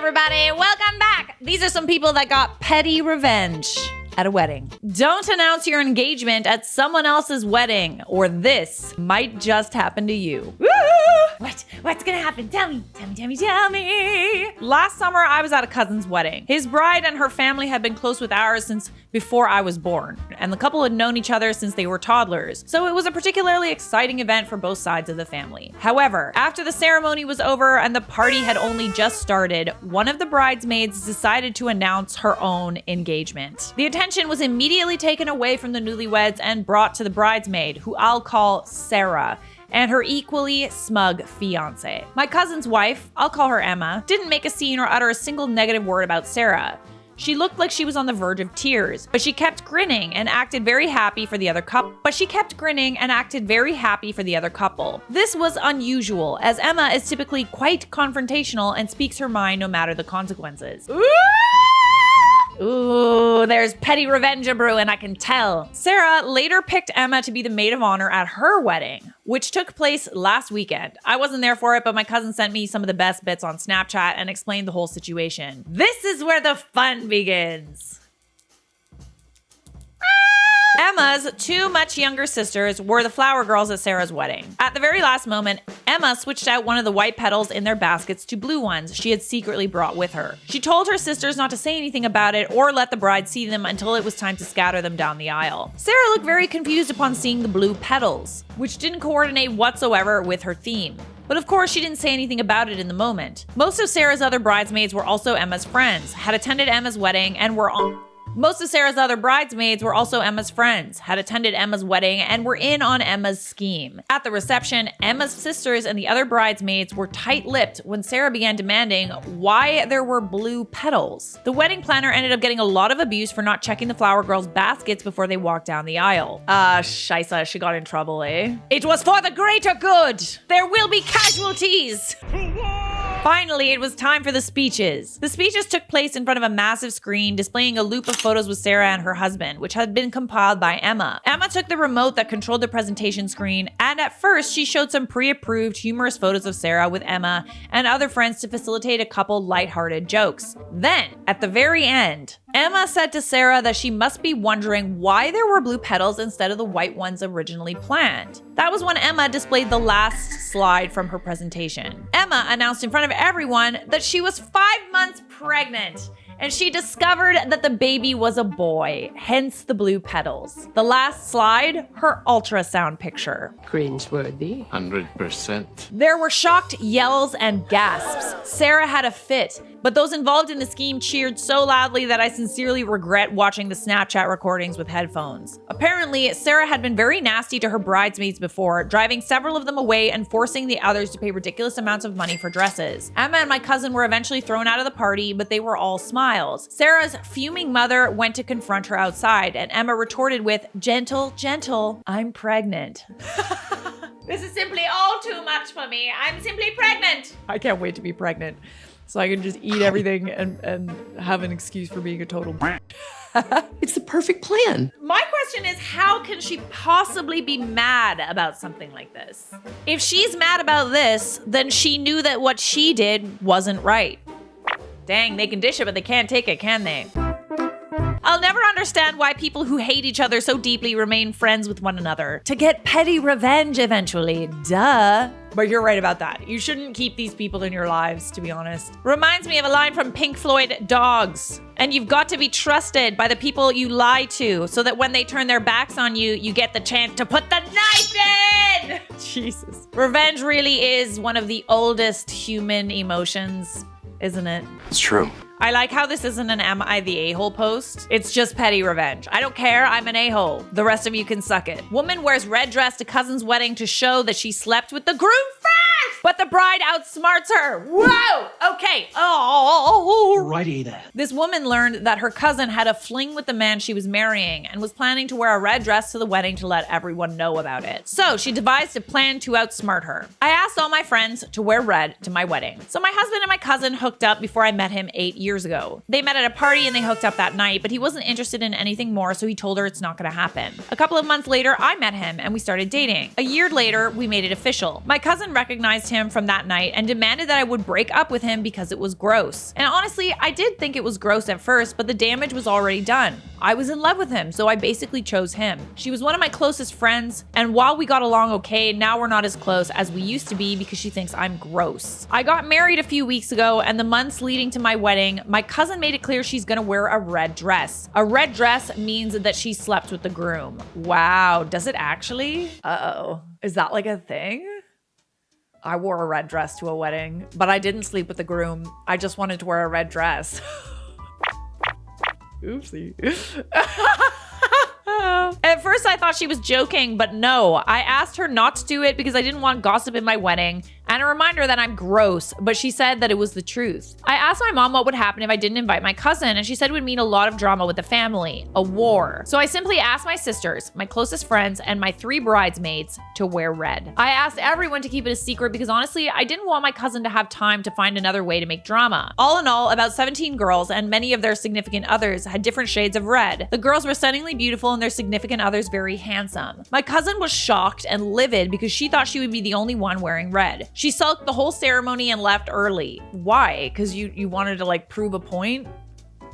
everybody, welcome back. These are some people that got petty revenge at a wedding. Don't announce your engagement at someone else's wedding, or this might just happen to you. Woo! What's gonna happen? Tell me. Last summer, I was at a cousin's wedding. His bride and her family had been close with ours since before I was born, and the couple had known each other since they were toddlers, so it was a particularly exciting event for both sides of the family. However, after the ceremony was over and the party had only just started, one of the bridesmaids decided to announce her own engagement. The attention was immediately taken away from the newlyweds and brought to the bridesmaid, who I'll call Sarah, and her equally smug fiance. My cousin's wife, I'll call her Emma, didn't make a scene or utter a single negative word about Sarah. She looked like she was on the verge of tears, but she kept grinning and acted very happy for the other couple. This was unusual, as Emma is typically quite confrontational and speaks her mind no matter the consequences. Ooh, there's petty revenge a-brewing, I can tell. Sarah later picked Emma to be the maid of honor at her wedding, which took place last weekend. I wasn't there for it, but my cousin sent me some of the best bits on Snapchat and explained the whole situation. This is where the fun begins. Emma's two much younger sisters were the flower girls at Sarah's wedding. At the very last moment, Emma switched out one of the white petals in their baskets to blue ones she had secretly brought with her. She told her sisters not to say anything about it or let the bride see them until it was time to scatter them down the aisle. Sarah looked very confused upon seeing the blue petals, which didn't coordinate whatsoever with her theme. But of course, she didn't say anything about it in the moment. Most of Sarah's other bridesmaids were also Emma's friends, had attended Emma's wedding, and were in on Emma's scheme. At the reception, Emma's sisters and the other bridesmaids were tight-lipped when Sarah began demanding why there were blue petals. The wedding planner ended up getting a lot of abuse for not checking the flower girls' baskets before they walked down the aisle. Scheisse, she got in trouble, eh? It was for the greater good! There will be casualties! Finally, it was time for the speeches. The speeches took place in front of a massive screen displaying a loop of photos with Sarah and her husband, which had been compiled by Emma. Emma took the remote that controlled the presentation screen, and at first she showed some pre-approved humorous photos of Sarah with Emma and other friends to facilitate a couple lighthearted jokes. Then, at the very end, Emma said to Sarah that she must be wondering why there were blue petals instead of the white ones originally planned. That was when Emma displayed the last slide from her presentation. Emma announced in front of everyone that she was 5 months pregnant, and she discovered that the baby was a boy, hence the blue petals. The last slide, her ultrasound picture. Cringeworthy. 100%. There were shocked yells and gasps. Sarah had a fit, but those involved in the scheme cheered so loudly that I sincerely regret watching the Snapchat recordings with headphones. Apparently, Sarah had been very nasty to her bridesmaids before, driving several of them away and forcing the others to pay ridiculous amounts of money for dresses. Emma and my cousin were eventually thrown out of the party, but they were all smiles. Sarah's fuming mother went to confront her outside, and Emma retorted with, "Gentle, gentle, I'm pregnant." This is simply all too much for me. I'm simply pregnant. I can't wait to be pregnant, so I can just eat everything and have an excuse for being a total It's the perfect plan. My question is, how can she possibly be mad about something like this? If she's mad about this, then she knew that what she did wasn't right. Dang, they can dish it, but they can't take it, can they? I'll never understand why people who hate each other so deeply remain friends with one another. To get petty revenge eventually, duh. But you're right about that. You shouldn't keep these people in your lives, to be honest. Reminds me of a line from Pink Floyd, Dogs. And you've got to be trusted by the people you lie to, so that when they turn their backs on you, you get the chance to put the knife in! Jesus. Revenge really is one of the oldest human emotions, isn't it? It's true. I like how this isn't an Am I the A-hole post. It's just petty revenge. I don't care, I'm an a-hole. The rest of you can suck it. Woman wears red dress to cousin's wedding to show that she slept with the groom first, but the bride outsmarts her. Whoa! Okay. Oh. Righty then. This woman learned that her cousin had a fling with the man she was marrying and was planning to wear a red dress to the wedding to let everyone know about it. So she devised a plan to outsmart her. I asked all my friends to wear red to my wedding. So my husband and my cousin hooked up before I met him 8 years ago. They met at a party and they hooked up that night, but he wasn't interested in anything more, so he told her it's not gonna happen. A couple of months later, I met him and we started dating. A year later, we made it official. My cousin recognized him him from that night and demanded that I would break up with him because it was gross. And honestly, I did think it was gross at first, but the damage was already done. I was in love with him, so I basically chose him. She was one of my closest friends, and while we got along okay, now we're not as close as we used to be because she thinks I'm gross. I got married a few weeks ago, and the months leading to my wedding, my cousin made it clear she's gonna wear a red dress. A red dress means that she slept with the groom. Wow, does it actually? Uh-oh. Is that like a thing? I wore a red dress to a wedding, but I didn't sleep with the groom. I just wanted to wear a red dress. Oopsie. At first I thought she was joking, but no. I asked her not to do it because I didn't want gossip in my wedding and a reminder that I'm gross, but she said that it was the truth. I asked my mom what would happen if I didn't invite my cousin, and she said it would mean a lot of drama with the family, a war. So I simply asked my sisters, my closest friends, and my 3 bridesmaids to wear red. I asked everyone to keep it a secret because honestly, I didn't want my cousin to have time to find another way to make drama. All in all, about 17 girls and many of their significant others had different shades of red. The girls were stunningly beautiful and their significant others very handsome. My cousin was shocked and livid because she thought she would be the only one wearing red. She sulked the whole ceremony and left early. Why? Because you wanted to like prove a point?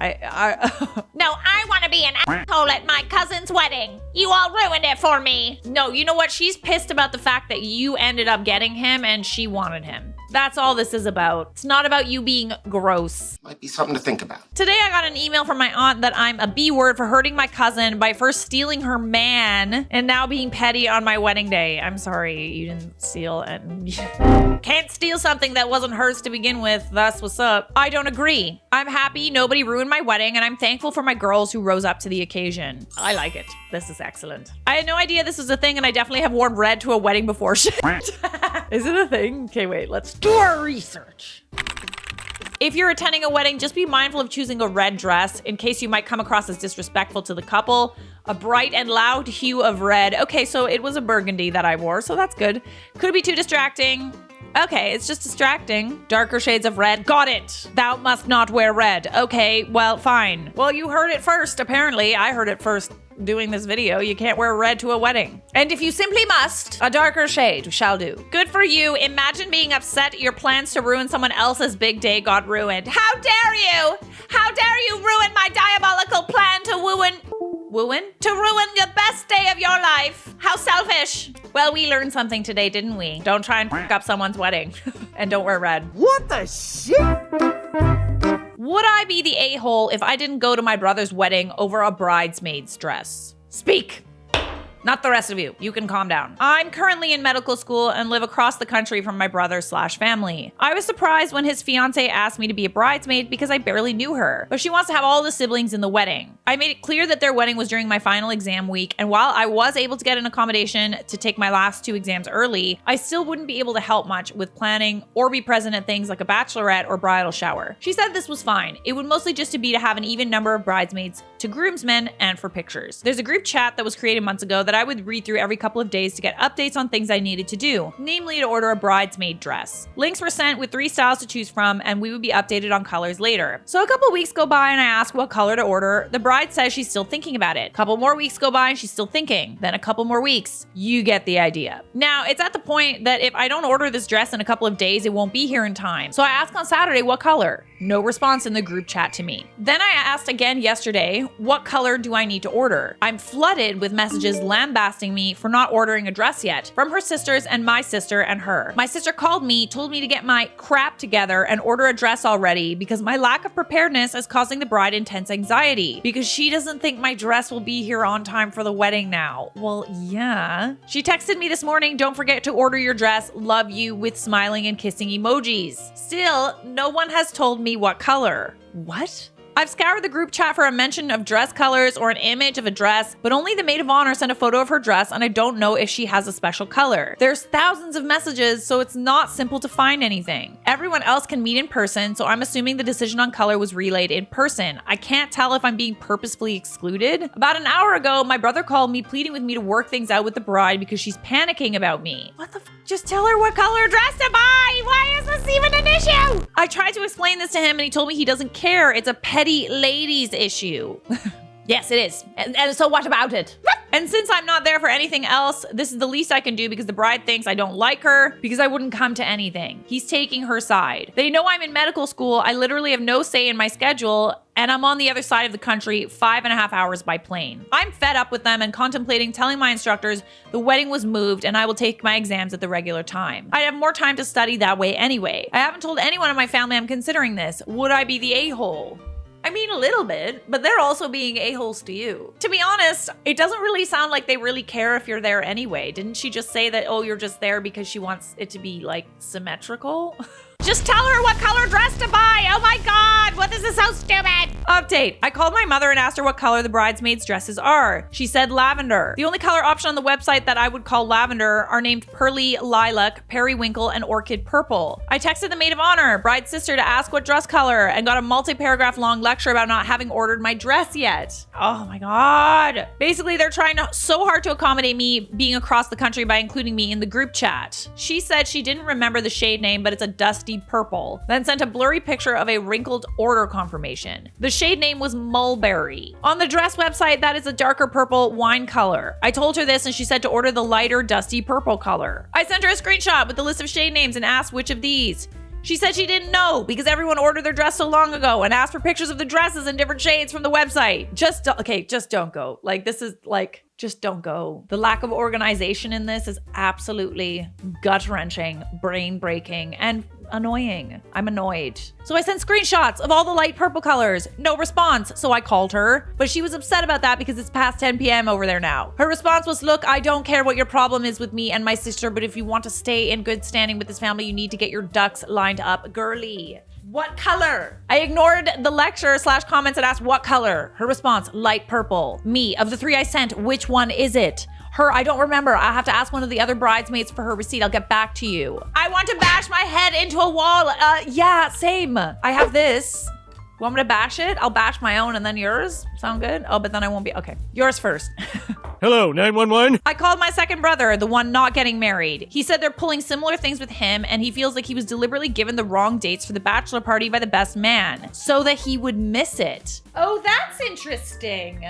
No, I want to be an asshole at my cousin's wedding. You all ruined it for me. No, you know what? She's pissed about the fact that you ended up getting him and she wanted him. That's all this is about. It's not about you being gross. Might be something to think about. Today I got an email from my aunt that I'm a B word for hurting my cousin by first stealing her man and now being petty on my wedding day. I'm sorry, you didn't steal and can't steal something that wasn't hers to begin with. That's what's up. I don't agree. I'm happy nobody ruined my wedding and I'm thankful for my girls who rose up to the occasion. I like it. This is excellent. I had no idea this was a thing and I definitely have worn red to a wedding before. Is it a thing? Okay, wait, let's do our research. If you're attending a wedding, just be mindful of choosing a red dress in case you might come across as disrespectful to the couple. A bright and loud hue of red. Okay, so it was a burgundy that I wore, so that's good. Could be too distracting. Okay, it's just distracting. Darker shades of red. Got it. Thou must not wear red. Okay, well, fine. Well, you heard it first, apparently. I heard it first doing this video. You can't wear red to a wedding. And if you simply must, a darker shade shall do. Good for you. Imagine being upset your plans to ruin someone else's big day got ruined. How dare you? How dare you ruin my diabolical plan to ruin the best day of your life. How selfish. Well, we learned something today, didn't we? Don't try and fuck up someone's wedding. And don't wear red. What the shit? Would I be the a-hole if I didn't go to my brother's wedding over a bridesmaid's dress? Speak. Not the rest of you. You can calm down. I'm currently in medical school and live across the country from my brother/family. I was surprised when his fiance asked me to be a bridesmaid because I barely knew her, but she wants to have all the siblings in the wedding. I made it clear that their wedding was during my final exam week, and while I was able to get an accommodation to take my last 2 exams early, I still wouldn't be able to help much with planning or be present at things like a bachelorette or bridal shower. She said this was fine. It would mostly just be to have an even number of bridesmaids to groomsmen and for pictures. There's a group chat that was created months ago that I would read through every couple of days to get updates on things I needed to do, namely to order a bridesmaid dress. Links were sent with 3 styles to choose from, and we would be updated on colors later. So a couple weeks go by and I ask what color to order. The bride says she's still thinking about it. A couple more weeks go by and she's still thinking. Then a couple more weeks. You get the idea. Now, it's at the point that if I don't order this dress in a couple of days, it won't be here in time. So I asked on Saturday what color. No response in the group chat to me. Then I asked again yesterday, what color do I need to order? I'm flooded with messages lambasting me for not ordering a dress yet from her sisters and my sister and her. My sister called me, told me to get my crap together and order a dress already because my lack of preparedness is causing the bride intense anxiety because she doesn't think my dress will be here on time for the wedding now. Well, yeah. She texted me this morning, don't forget to order your dress, love you, with smiling and kissing emojis. Still, no one has told me what color. What? I've scoured the group chat for a mention of dress colors or an image of a dress, but only the maid of honor sent a photo of her dress and I don't know if she has a special color. There's thousands of messages, so it's not simple to find anything. Everyone else can meet in person, so I'm assuming the decision on color was relayed in person. I can't tell if I'm being purposefully excluded. About an hour ago, my brother called me pleading with me to work things out with the bride because she's panicking about me. What the f? Just tell her what color dress to buy! Why is this even an issue? I tried to explain this to him and he told me he doesn't care. It's a petty ladies issue. Yes, it is. And so what about it? And since I'm not there for anything else, this is the least I can do because the bride thinks I don't like her because I wouldn't come to anything. He's taking her side. They know I'm in medical school. I literally have no say in my schedule, and I'm on the other side of the country 5.5 hours by plane. I'm fed up with them and contemplating telling my instructors the wedding was moved and I will take my exams at the regular time. I have more time to study that way anyway. I haven't told anyone in my family I'm considering this. Would I be the a-hole? I mean, a little bit, but they're also being a-holes to you. To be honest, it doesn't really sound like they really care if you're there anyway. Didn't she just say that, oh, you're just there because she wants it to be, like, symmetrical? Just tell her what color dress to buy. Oh my God, what is this so stupid? Update. I called my mother and asked her what color the bridesmaids' dresses are. She said lavender. The only color option on the website that I would call lavender are named pearly lilac, periwinkle, and orchid purple. I texted the maid of honor, bride's sister, to ask what dress color and got a multi-paragraph long lecture about not having ordered my dress yet. Oh my God. Basically, they're trying so hard to accommodate me being across the country by including me in the group chat. She said she didn't remember the shade name, but it's a dusty purple, then sent a blurry picture of a wrinkled order confirmation. The shade name was mulberry. On the dress website, that is a darker purple wine color. I told her this and she said to order the lighter dusty purple color. I sent her a screenshot with the list of shade names and asked which of these. She said she didn't know because everyone ordered their dress so long ago and asked for pictures of the dresses in different shades from the website. Just don't go. Like, this is like, just don't go. The lack of organization in this is absolutely gut-wrenching, brain-breaking, and annoying. I'm annoyed. So I sent screenshots of all the light purple colors. No response, so I called her. But she was upset about that because it's past 10 p.m. over there now. Her response was, look, I don't care what your problem is with me and my sister, but if you want to stay in good standing with this family, you need to get your ducks lined up, girly. What color? I ignored the lecture / comments and asked what color. Her response, light purple. Me, of the 3 I sent, which one is it? Her, I don't remember. I have to ask one of the other bridesmaids for her receipt. I'll get back to you. I want to bash my head into a wall. Yeah, same. I have this. Want me to bash it? I'll bash my own and then yours. Sound good? Oh, but then I won't be. Okay, yours first. Hello, 911? I called my second brother, the one not getting married. He said they're pulling similar things with him and he feels like he was deliberately given the wrong dates for the bachelor party by the best man so that he would miss it. Oh, that's interesting.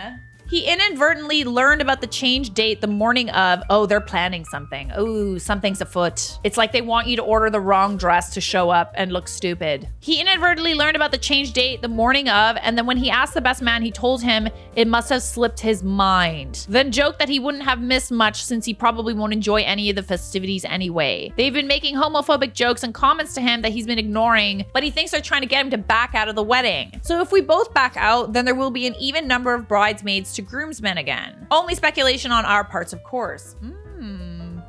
He inadvertently learned about the change date the morning of, oh, they're planning something. Oh, something's afoot. It's like they want you to order the wrong dress to show up and look stupid. He inadvertently learned about the change date the morning of, and then when he asked the best man, he told him it must have slipped his mind. Then joked that he wouldn't have missed much since he probably won't enjoy any of the festivities anyway. They've been making homophobic jokes and comments to him that he's been ignoring, but he thinks they're trying to get him to back out of the wedding. So if we both back out, then there will be an even number of bridesmaids to groomsmen again. Only speculation on our parts, of course.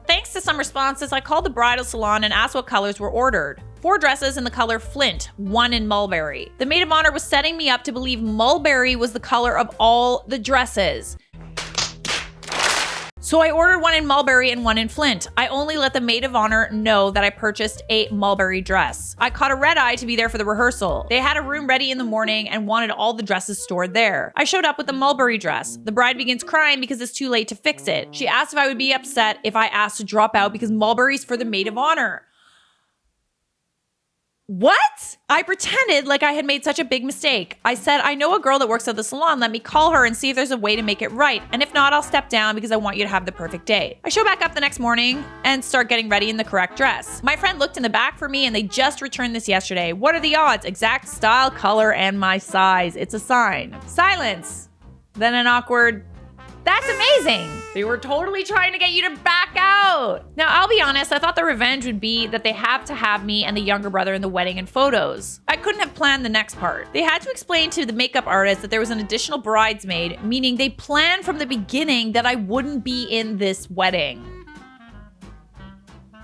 Thanks to some responses, I called the bridal salon and asked what colors were ordered. 4 dresses in the color Flint, 1 in mulberry. The maid of honor was setting me up to believe mulberry was the color of all the dresses. So I ordered 1 in mulberry and 1 in Flint. I only let the maid of honor know that I purchased a mulberry dress. I caught a red eye to be there for the rehearsal. They had a room ready in the morning and wanted all the dresses stored there. I showed up with the mulberry dress. The bride begins crying because it's too late to fix it. She asked if I would be upset if I asked to drop out because mulberry's for the maid of honor. What? I pretended like I had made such a big mistake. I said, I know a girl that works at the salon. Let me call her and see if there's a way to make it right. And if not, I'll step down because I want you to have the perfect day. I show back up the next morning and start getting ready in the correct dress. My friend looked in the back for me and they just returned this yesterday. What are the odds? Exact style, color, and my size. It's a sign. Silence. Then an awkward, that's amazing. They were totally trying to get you to back out. Now, I'll be honest, I thought the revenge would be that they have to have me and the younger brother in the wedding and photos. I couldn't have planned the next part. They had to explain to the makeup artist that there was an additional bridesmaid, meaning they planned from the beginning that I wouldn't be in this wedding.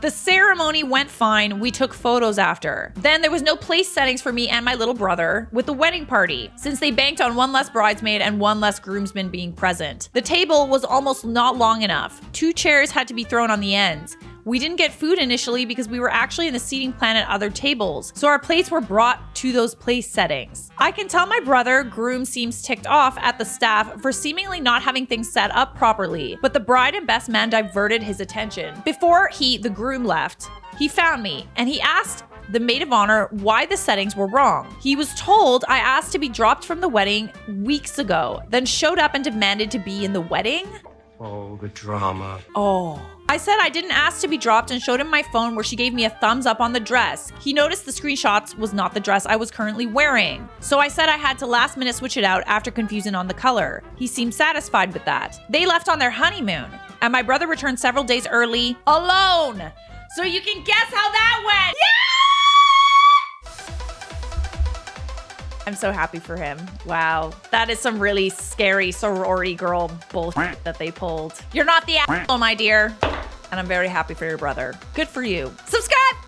The ceremony went fine. We took photos after. Then there was no place settings for me and my little brother with the wedding party, since they banked on 1 less bridesmaid and 1 less groomsman being present. The table was almost not long enough. 2 chairs had to be thrown on the ends. We didn't get food initially because we were actually in the seating plan at other tables, so our plates were brought to those place settings. I can tell my brother, groom, seems ticked off at the staff for seemingly not having things set up properly, but the bride and best man diverted his attention. Before the groom left, he found me and he asked the maid of honor why the settings were wrong. He was told I asked to be dropped from the wedding weeks ago, then showed up and demanded to be in the wedding. Oh, the drama. Oh. I said I didn't ask to be dropped and showed him my phone where she gave me a thumbs up on the dress. He noticed the screenshots was not the dress I was currently wearing. So I said I had to last minute switch it out after confusing on the color. He seemed satisfied with that. They left on their honeymoon, and my brother returned several days early alone. So you can guess how that went. Yeah! I'm so happy for him. Wow. That is some really scary sorority girl bullshit that they pulled. You're not the asshole, my dear. And I'm very happy for your brother. Good for you. Subscribe!